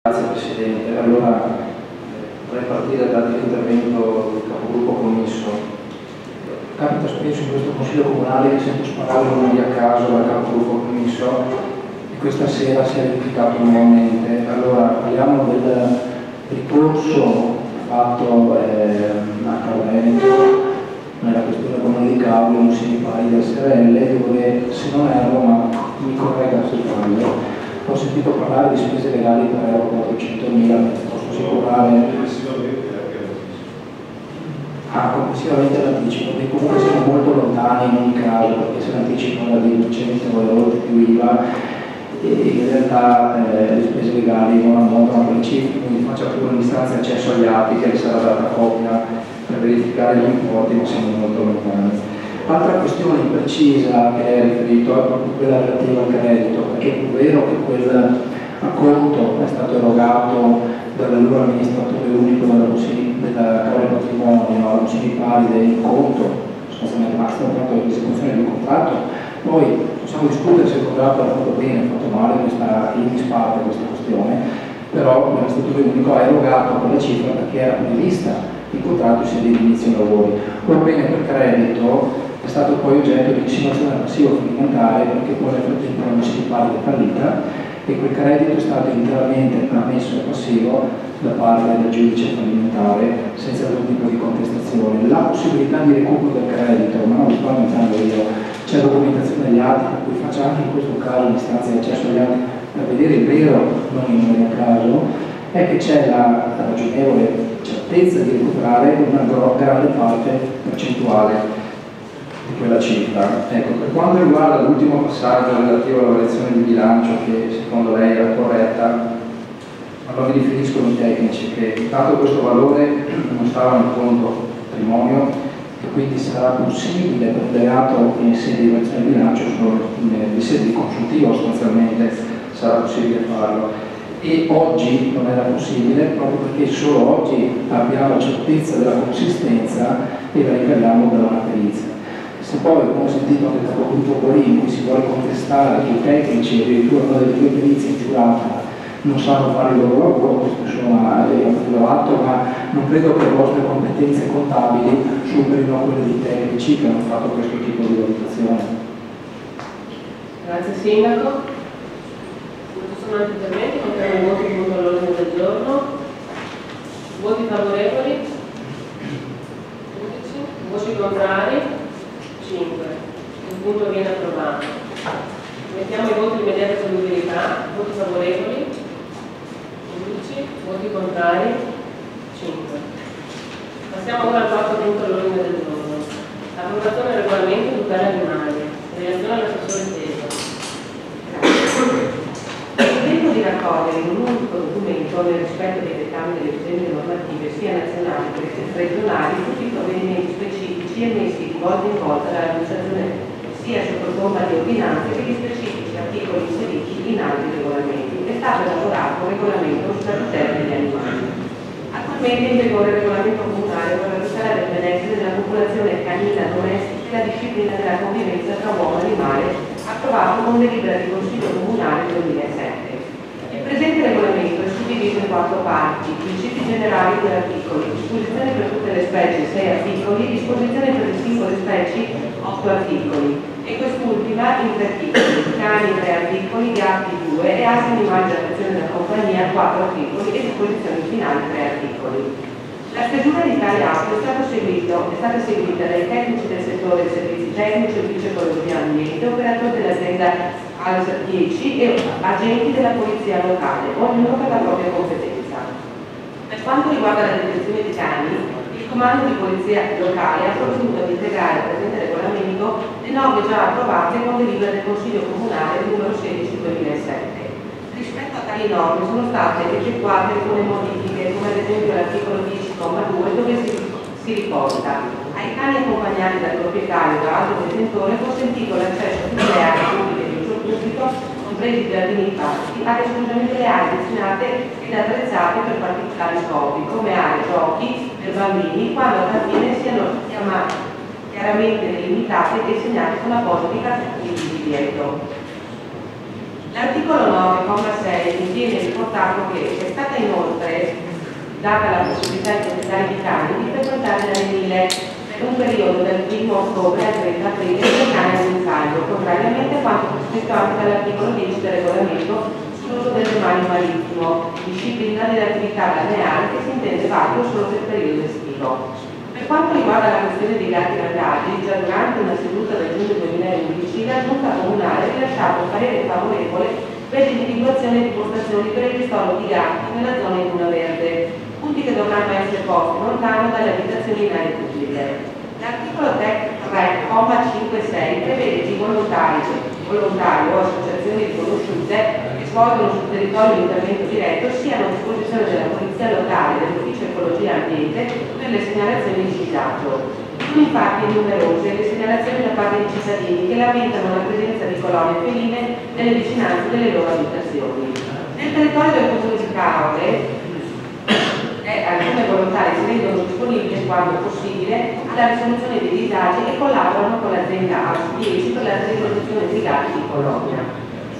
Grazie Presidente. Allora, vorrei partire dall'intervento del capogruppo commisso. Capita spesso in questo Consiglio Comunale che sento sparare nomi a caso dal capogruppo commisso e questa sera si è verificato nuovamente. Allora, parliamo del ricorso fatto a Carveneto nella questione comune di Cavoli, municipali del SRL, dove, se non erro, ma mi corregga se sbaglio, ho sentito parlare di spese legali per euro 400.000, posso assicurare complessivamente l'anticipo, perché comunque siamo molto lontani in ogni caso, perché se l'anticipo era di 200 euro più IVA e in realtà le spese legali non ammontano a quelle cifre, quindi faccio più un'istanza di accesso agli atti che sarà data copia per verificare gli importi, ma siamo molto lontani. Altra questione imprecisa che è riferito è proprio quella relativa al credito, perché è vero che quel acconto è stato erogato dall'allora amministratore unico della Camera del Patrimonio alla municipale del conto, sostanzialmente stiamo parlando dell'esecuzione di un contratto, poi possiamo discutere se il contratto era fatto bene o fatto male, questa in disparte questa questione, però l'amministratore unico ha erogato quella cifra perché era prevista il contratto in sede di inizio lavori. Orbene, quel credito è stato poi oggetto di insinuazione passiva fallimentare perché poi nel frattempo la municipale è fallita e quel credito è stato interamente ammesso e passivo da parte del giudice fallimentare senza alcun tipo di contestazione. La possibilità di recupero del credito, ma non lo sto inventando io, c'è documentazione degli atti, per cui faccio anche in questo caso un'istanza di accesso agli atti per vedere il vero, non in ogni caso, è che c'è la ragionevole certezza di recuperare una grande parte percentuale di quella cifra. Ecco, per quanto riguarda l'ultimo passaggio relativo alla variazione di bilancio, che secondo lei era corretta, allora mi riferiscono i tecnici che intanto questo valore non stava nel conto patrimonio e quindi sarà possibile prendere atto in sede di variazione di bilancio, solo in sede di consultivo sostanzialmente sarà possibile farlo. E oggi non era possibile proprio perché solo oggi abbiamo certezza della consistenza e la ricariamo da una perizia. Se poi, come ho sentito anche dal capogruppo Borini, si vuole contestare che i tecnici, addirittura una delle due perizie giurate, non sanno fare il loro lavoro, questo insomma è un atto, ma non credo che le vostre competenze contabili superino quelle dei tecnici che hanno fatto questo tipo di valutazione. Grazie Sindaco. Non ci sono altri interventi, contiamo il voto punto all'ordine del giorno. Voti favorevoli? 11. Voti contrari? 5. Il punto viene approvato. Mettiamo i voti di immediata solubilità. Voti favorevoli? 11. Voti contrari? 5. Passiamo ora al quarto punto all'ordine del giorno. Approvazione del regolamento di tutela animali. Relazione all'assessore Teso. Il di raccogliere in un unico documento, nel rispetto dei dettami delle vigenti normative sia nazionali che regionali, tutti i provvedimenti specifici emessi di volta in volta dall'amministrazione sia sotto forma di ordinanze che di specifici articoli inseriti in altri regolamenti. È stato elaborato un regolamento sulla tutela degli animali. Attualmente è in vigore il regolamento comunale per la tutela del benessere della popolazione canina domestica e la disciplina della convivenza tra uomo e animale, approvato con delibera di Consiglio Comunale 2007. Il presente regolamento è suddiviso in 4 parti: principi generali per articoli, disposizioni per tutte le specie 6 articoli, disposizioni per le singole specie 8 articoli e quest'ultima in 3 articoli: cani 3 articoli, gatti 2 e altri animali d'affezione della compagnia 4 articoli e disposizioni finali 3 articoli. La stesura di tale atto è stata seguita dai tecnici del settore dei servizi tecnici, ufficio ecologia e ambiente, operatori dell'azienda ALS 10 e agenti della polizia locale, ognuno per la propria competenza. Per quanto riguarda la detenzione di cani, il comando di polizia locale ha provveduto ad integrare al presente regolamento le norme già approvate con delibera del Consiglio Comunale numero 16/2007. Rispetto a tali norme sono state effettuate alcune modifiche, come ad esempio l'articolo 10,2, dove si riporta: ai cani accompagnati dal proprietario o da altro detentore è consentito l'accesso a tutte le aree pubbliche di uso pubblico, compresi i giardini infatti, ad esclusivamente le aree destinate ed attrezzate per particolari scopi, come aree giochi per bambini, quando al fine siano chiaramente delimitate e segnate con appositi cartelli di divieto. L'articolo 9,6 viene riportato che è stata inoltre data la possibilità ai proprietari di cani di frequentare l'arenile per un periodo dal 1 ottobre al 30 aprile del cane al guinzaglio, contrariamente a quanto prescritto anche dall'articolo 10 del regolamento sull'uso del demanio marittimo, disciplina dell'attività balneare che si intende valido solo per il periodo estivo. Per quanto riguarda la questione dei gatti randaggi, già durante una seduta del giugno 2011 la Giunta Comunale ha rilasciato un parere favorevole per l'individuazione di postazioni per il ristoro di gatti nella zona in Duna Verde, punti che dovranno essere posti lontano dalle abitazioni in aree pubbliche. L'articolo 3,5,6 prevede che i volontari o associazioni riconosciute che svolgono sul territorio l'intervento diretto siano a disposizione della Polizia Locale e dell'Ufficio Ecologia e Ambiente per le segnalazioni di disagio. Sono infatti numerose le segnalazioni da parte dei cittadini che lamentano la presenza di colonie feline nelle vicinanze delle loro abitazioni. Nel territorio del comune di Caore alcune volontarie si rendono disponibili quando possibile alla risoluzione dei disagi e collaborano con l'azienda AS10 per la riproduzione di gatti di colonia.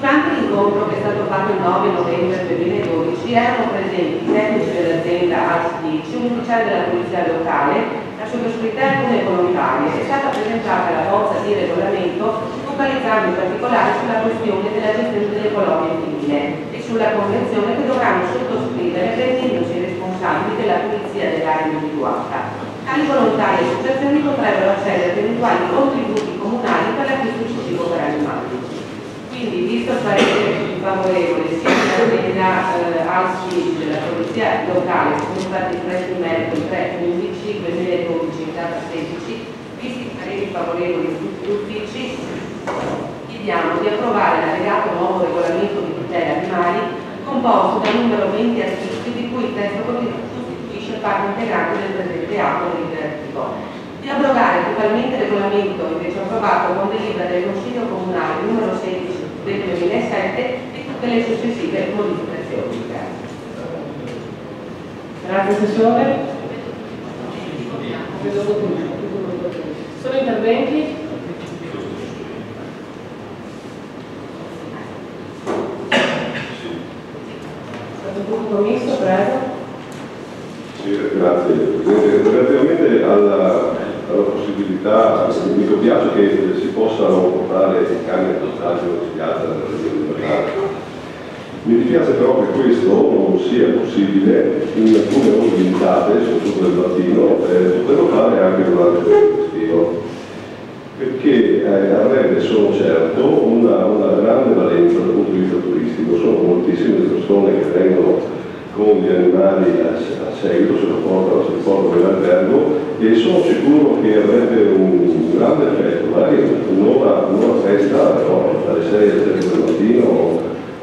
Durante l'incontro che è stato fatto il 9 novembre 2012 erano presenti i tecnici dell'azienda AS10, un ufficiale della polizia locale, la sottoscritta e alcune volontarie. È stata presentata la bozza di regolamento focalizzando in particolare sulla questione della gestione delle colonie feline e sulla convenzione che dovranno sottoscrivere rendendosi responsabili della pulizia dell'area individuata. Tali volontari e associazioni potrebbero accedere ad eventuali contributi comunali per l'acquisto di cibo per animali. Quindi, visto il parere favorevole sia dell'azienda ASI della polizia locale, sono stati espressi in merito il 3/11/2012 in data 16, visti i pareri favorevoli di tutti gli uffici, chiediamo di approvare l'allegato nuovo regolamento di tutela animali composto da numero 20 articoli di cui il testo costituisce parte integrante del presente atto legislativo, di abrogare totalmente il regolamento invece approvato con delibera del Consiglio Comunale numero 16 del 2007 e tutte le successive modificazioni. Grazie Assessore. Sono interventi? Commisso, prego. Sì, grazie. Relativamente alla possibilità, mi compiace che si possano portare i cani a passaggio domiciliato dalla regione di Bernardo. Mi dispiace però che questo non sia possibile in alcune ore limitate, soprattutto del mattino, poterlo fare anche durante il periodo estivo, perché avrebbe, sono certo, una grande valenza dal punto di vista turistico. Sono moltissime le persone che vengono con gli animali a seguito, se li portano nell'albergo, e sono sicuro che avrebbe un grande effetto, magari un'ora festa, però dalle 6 alle 7 del mattino o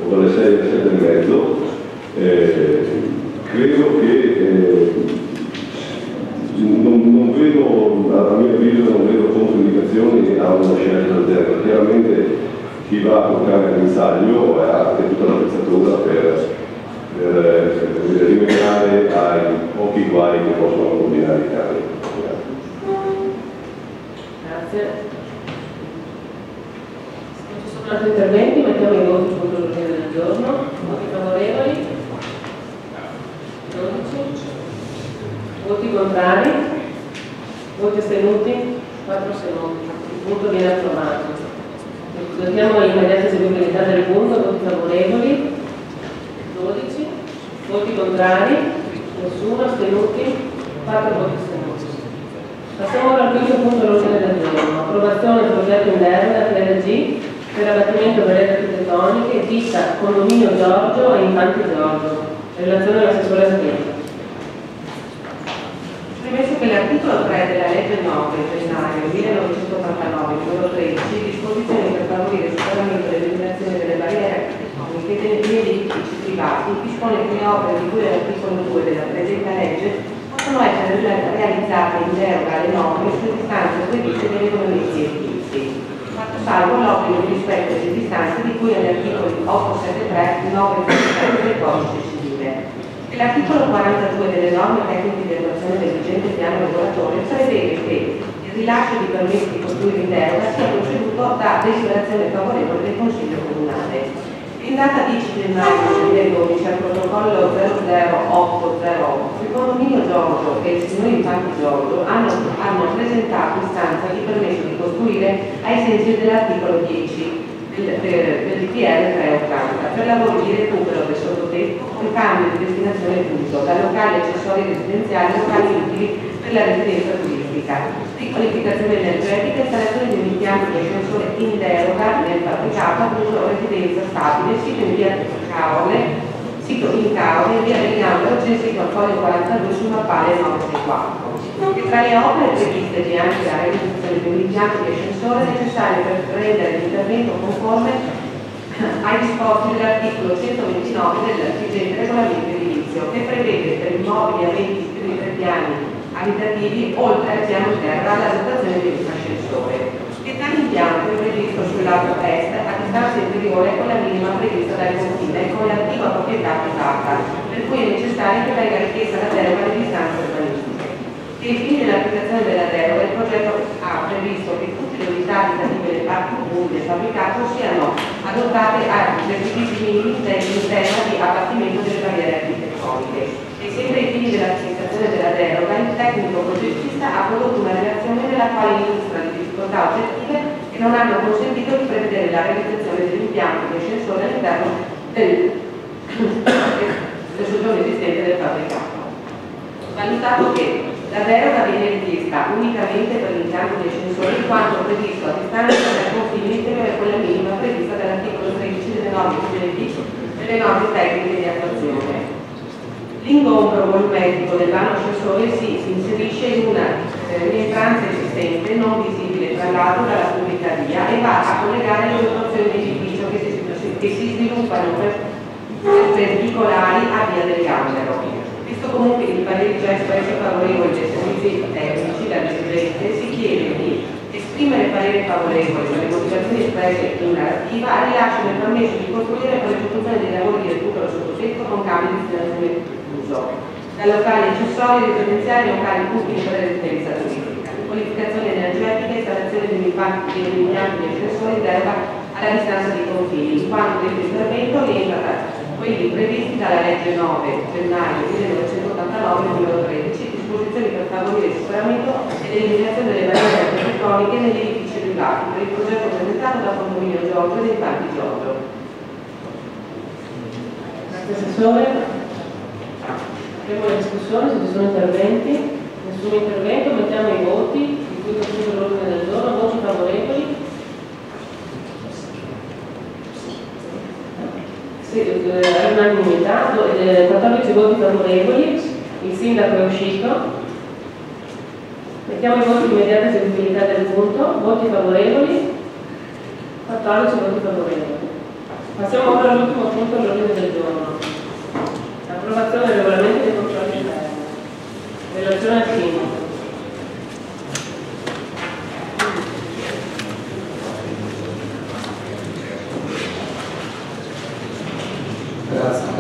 dalle 6 alle 7 e mezzo. Credo che non vedo, a mio avviso, non vedo controindicazioni a una scelta del genere. Chiaramente chi va a toccare il guinzaglio ha anche tutta l'attrezzatura per rimediare ai pochi guai che possono combinare i cani. Grazie. Se ci sono altri interventi, mettiamo i voti sul l'ordine del giorno. Voti favorevoli? 12. Voti contrari? Voti astenuti? 4 astenuti. Il punto viene approvato. Votiamo l'immediata eseguibilità del punto. Voti favorevoli? 12. Voti contrari? Nessuno. Astenuti? 4 voti astenuti. Passiamo ora al quinto punto dell'ordine del giorno. Approvazione del progetto interno da PLG per abbattimento delle architettoniche, ditta Condominio Giorgio e Infante Giorgio. In relazione all'assessore Sapienza. Premesso che l'articolo 3 della legge 9 gennaio 1989, numero 13, disposizioni per favorire il superamento e l'eliminazione delle barriere architettoniche degli edifici privati, dispone che le opere di cui all'articolo 2 della presente legge possono essere realizzate in deroga alle norme sulle distanze previste dei regolamenti edilizi, fatto salvo l'obbligo di rispetto delle distanze di cui agli articoli 873 e 933 del codice civile. L'articolo 42 delle norme tecniche di attuazione del vigente piano regolatore prevede che il rilascio di permessi di costruire in deroga sia proceduto da deliberazione favorevole del Consiglio Comunale. In data 10 gennaio 2012 al protocollo 00808, il condominio Giorgio e il signor Infante Giorgio hanno presentato istanza di permesso di costruire ai sensi dell'articolo 10 del DPR 380 per lavori di recupero del sottotetto con cambio di destinazione d'uso da locali accessori residenziali a locali utili per la residenza turistica, riqualificazione energetica e installazione di un impianto di ascensore in deroga nel fabbricato ad uso residenza stabile, sito in via Caorle, in via del Gambero, Gensito al Foglio 42 sul mappale 964. E tra le opere previste c'è anche la realizzazione di un impianto di ascensore necessario per rendere l'intervento conforme ai disposti dell'articolo 129 del vigente regolamento edilizio, che prevede per immobili aventi più di 3 piani abitativi oltre al piano terra la dotazione di un ascensore. E tale impianto è previsto sul lato est a distanza inferiore con la minima prevista dal confine con l'antica proprietà privata, per cui è necessario che venga richiesta la deroga alle distanze urbanistiche. E ai fini dell'applicazione della deroga il progetto ha previsto che tutte le unità abitative dei parchi comuni del fabbricato siano adottate a requisiti minimi in tema di abbattimento delle barriere architettoniche. E sempre ai fini dell'applicazione della deroga il tecnico progettista ha prodotto una relazione nella quale illustra le difficoltà oggettive che non hanno consentito di prevedere la realizzazione dell'impianto di ascensore all'interno del soggiorno esistente del fabbricato. Valutato che la deroga viene richiesta unicamente per l'impianto di ascensore in quanto previsto a distanza dal confine inferiore a quella minima prevista dall'articolo 13 delle norme vigenti e delle norme tecniche di attuazione. L'ingombro volumetrico del vano ascensore si inserisce in una rientranza esistente non visibile tra l'altro dalla pubblica via e va a collegare le due porzioni di edificio che si sviluppano perpendicolari a via del Gambero. Visto comunque che i pareri già espressi favorevoli dei servizi tecnici dal residente, si chiede di esprimere parere favorevole sulle motivazioni espresse in narrativa al rilascio del permesso di costruire per l'esecuzione dei lavori di recupero sottotetto con cambio di destinazione d'uso da locali accessori residenziali e locali pubblici per la residenza turistica, qualificazione energetica e installazione di un impianto di ascensori in deroga alla distanza dei confini, in quanto questo intervento rientra quelli previsti dalla legge 9 gennaio 1989 numero 13, disposizioni per favorire il superamento e l'eliminazione delle barriere architettoniche negli edifici privati per il progetto presentato da Condominio Giorgio e dei Infante Giorgio. Grazie Assessore. Apriamo la discussione, se ci sono interventi. Nessun intervento, mettiamo i voti, di cui consiglio l'ordine del giorno, voti favorevoli. All'unanimità, 14 voti favorevoli, il sindaco è uscito. Mettiamo i voti di immediata eseguibilità del punto, voti favorevoli, 14 voti favorevoli. Passiamo ora all'ultimo punto dell'ordine del giorno. Approvazione del regolamento dei controlli interni. Relazione al sindaco.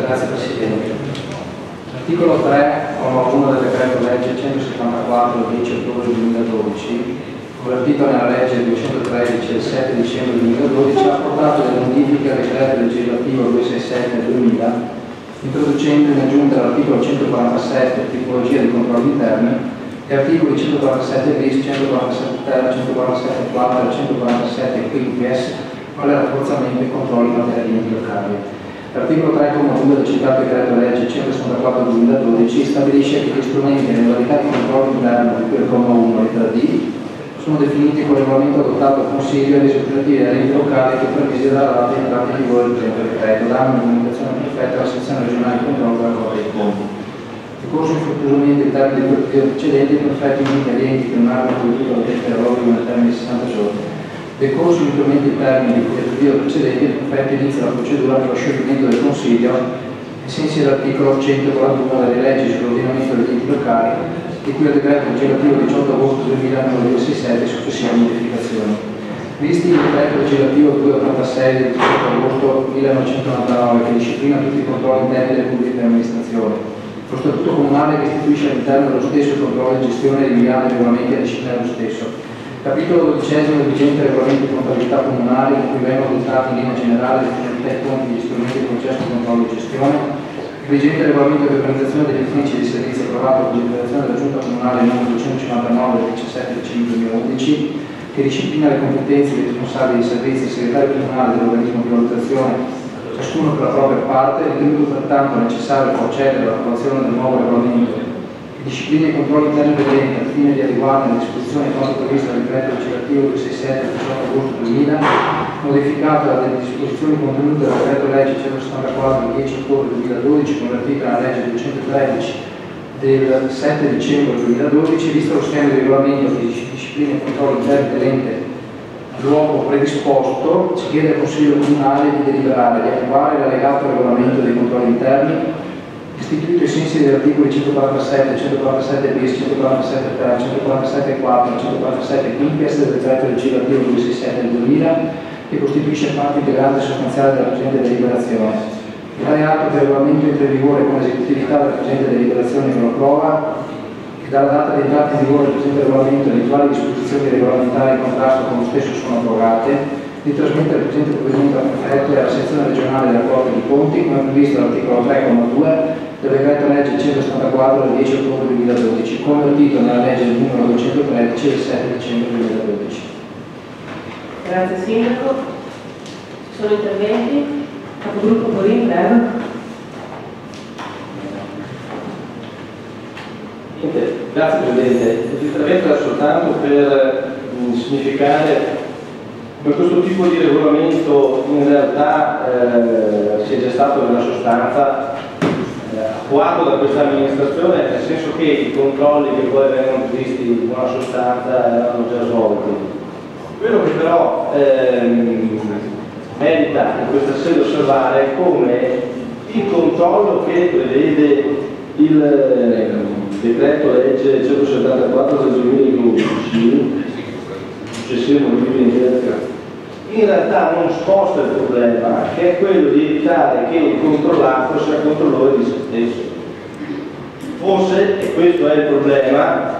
Grazie Presidente. L'articolo 3, comma 1 del decreto legge 174 del 10 ottobre 2012, convertito nella legge 213 del 7 dicembre 2012, ha apportato delle modifiche al decreto legislativo 267 del 2000, introducendo in aggiunta all'articolo 147 tipologia di controlli interni e articoli 147 bis, 147 ter, 147 quater, 147 quinquies, quale rafforzamento dei controlli in materia di enti locali. L'articolo 3,2 del citato decreto legge 164 del 2012 stabilisce che gli strumenti e le modalità di controllo interno di cui al comma 1 lettera D sono definiti con il regolamento adottato dal Consiglio e resi operativi dagli enti locali che previsi dalla data di entrata in vigore del presente decreto, dando un'indicazione perfetta alla sezione regionale di controllo della Corte dei Conti. Ricorso infruttuosamente in termini di precedenti perfetti in enti che non hanno potuto la testa errori nel termine di 60 giorni. Decorso unicamente in termini di cui precedenti, il prefetto inizia la procedura per lo scioglimento del Consiglio ai sensi dell'articolo 141 delle leggi sull'ordinamento degli enti locali, di cui al decreto legislativo 18 agosto 2000 numero 267 e successive modificazioni. Visti il decreto legislativo 286 del 18 agosto 1999 che disciplina tutti i controlli interni delle pubbliche amministrazioni, lo statuto comunale che istituisce all'interno dello stesso il controllo di gestione e di via dei regolamenti a disciplinare lo stesso, Capitolo 12 del vigente regolamento di contabilità comunale, in cui vengono dettati in linea generale le finalità e conti degli strumenti di processo di controllo e gestione. Il vigente regolamento di organizzazione degli uffici e dei servizi approvato con deliberazione della Giunta Comunale numero 259 del 17 dicembre 2011, che disciplina le competenze dei responsabili dei servizi e segretario comunale dell'organismo di valutazione, ciascuno per la propria parte, è ritenuto pertanto necessario procedere all'approvazione del nuovo regolamento che disciplina i controlli interni dell'ente al fine di adeguarne le disposizioni a quanto previsto dal decreto legislativo 267 del 18 agosto 2000, modificato dalle disposizioni contenute dal decreto legge 174 del 10 ottobre 2012, convertita nella legge 213 del 7 dicembre 2012, visto lo schema di regolamento che disciplina i controlli interni dell'ente luogo predisposto, si chiede al Consiglio Comunale di deliberare di approvare l'allegato regolamento dei controlli interni istituito ai sensi degli articoli 147, 147 bis, 147 3, 147 4, 147 quinquies del decreto legislativo 267 del 2000, che costituisce parte integrante e sostanziale della presente deliberazione. Il tale atto del regolamento entra in vigore con l'esecutività della presente deliberazione che lo approva, e dalla data di entrata in vigore del presente regolamento le eventuali disposizioni regolamentari in contrasto con lo stesso sono abrogate, di trasmettere il presente provvedimento al prefetto e alla sezione regionale della Corte dei Conti, come previsto dall'articolo 3,2 del decreto legge 164 del 10 ottobre 2012, convertito nella legge numero 213 del 7 dicembre 2012. Grazie Sindaco. Ci sono interventi? Capogruppo Borin, prego. Grazie Presidente. L'intervento era soltanto per significare come questo tipo di regolamento in realtà sia già stato nella sostanza attuato da questa amministrazione, nel senso che i controlli che poi vengono previsti in buona sostanza erano già svolti. Quello che però merita in questa sede osservare è come il controllo che prevede il decreto legge 174 del 2012, successivo in realtà non sposta il problema, che è quello di evitare che il controllato sia controllore di se stesso. Forse, e questo è il problema,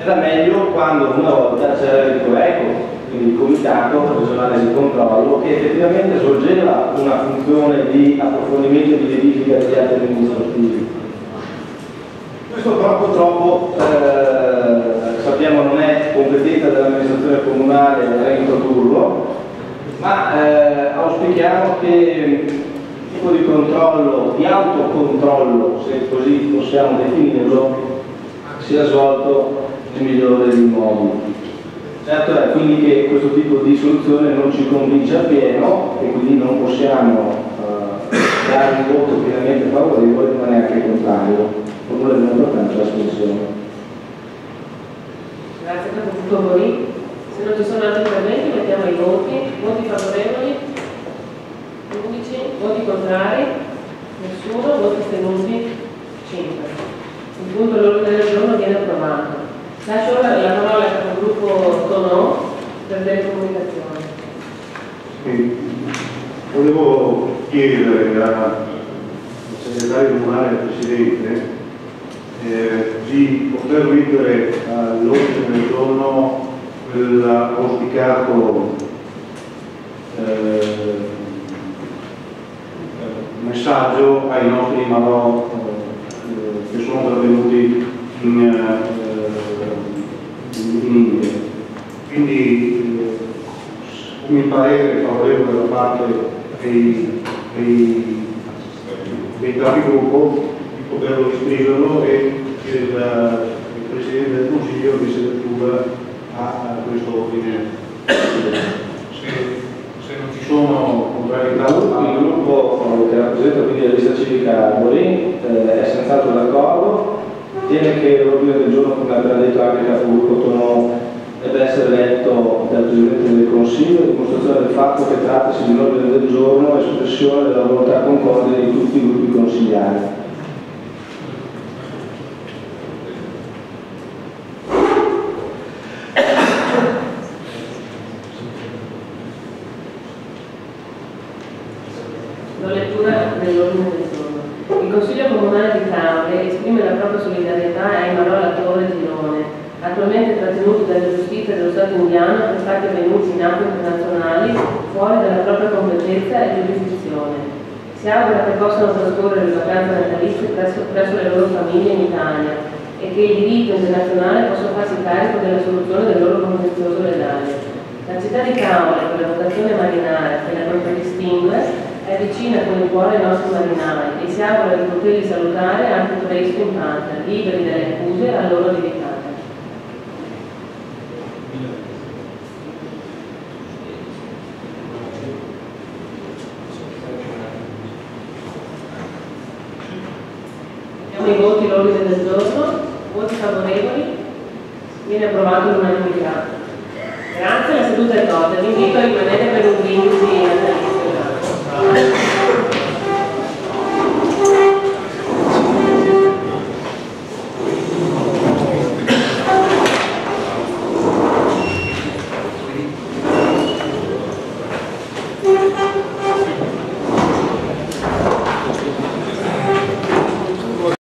era meglio quando una volta c'era il COECO, quindi il Comitato Regionale di Controllo, che effettivamente svolgeva una funzione di approfondimento e di verifica degli atti amministrativi. Questo però purtroppo sappiamo non è competenza dell'amministrazione comunale reintrodurlo, ma auspichiamo che il tipo di controllo, di autocontrollo, se così possiamo definirlo, sia svolto nel migliore dei modi. Certo è quindi che questo tipo di soluzione non ci convince appieno e quindi non possiamo dare un voto pienamente favorevole ma neanche contrario. Formulare un'importante astensione. Grazie Capogruppo Borin. Se non ci sono altri interventi mettiamo i voti. Voti favorevoli? 11. Voti contrari? Nessuno. Voti astenuti? 5. Il punto dell'ordine del giorno viene approvato. Lascio ora la parola al Capogruppo Tonò per delle comunicazioni. Sì. Volevo chiedere al segretario comunale e al Presidente di poter mettere all'ordine del giorno quell'auspicato messaggio ai nostri marò che sono pervenuti in India. Quindi un parere favorevole da parte dei capigruppo di poterlo iscriverlo e il Presidente del Consiglio di apertura a questo ordine. Se non ci sono contrarietà, il gruppo che rappresenta quindi la lista civica Borin è senz'altro d'accordo, tiene che l'ordine del giorno, come ha detto anche il capogruppo Tonò, deve essere letto dal Presidente del Consiglio, dimostrazione del fatto che trattasi di un ordine del giorno espressione della volontà concorde di tutti i gruppi consigliari. Do lettura dell'ordine del giorno. Il Consiglio Comunale di Caule esprime la propria solidarietà ai marò alla Torre Girone attualmente trattenuti dalla giustizia dello Stato indiano per fatti avvenuti in acque internazionali fuori dalla propria competenza e giurisdizione. Si augura che possano trascorrere le vacanze natalizie presso le loro famiglie in Italia e che il diritto internazionale possa farsi carico della soluzione del loro contenzioso legale. La città di Caole, per la vocazione marinara che la contraddistingue, è vicina con il cuore ai nostri marinai e si augura di poterli salutare anche presto in patria, liberi dalle accuse a loro dedicate. I voti, l'ordine del giorno, voti favorevoli, viene approvato all'unanimità. Grazie, la seduta è tolta, vi invito a rimanere per un brindisi natalizio.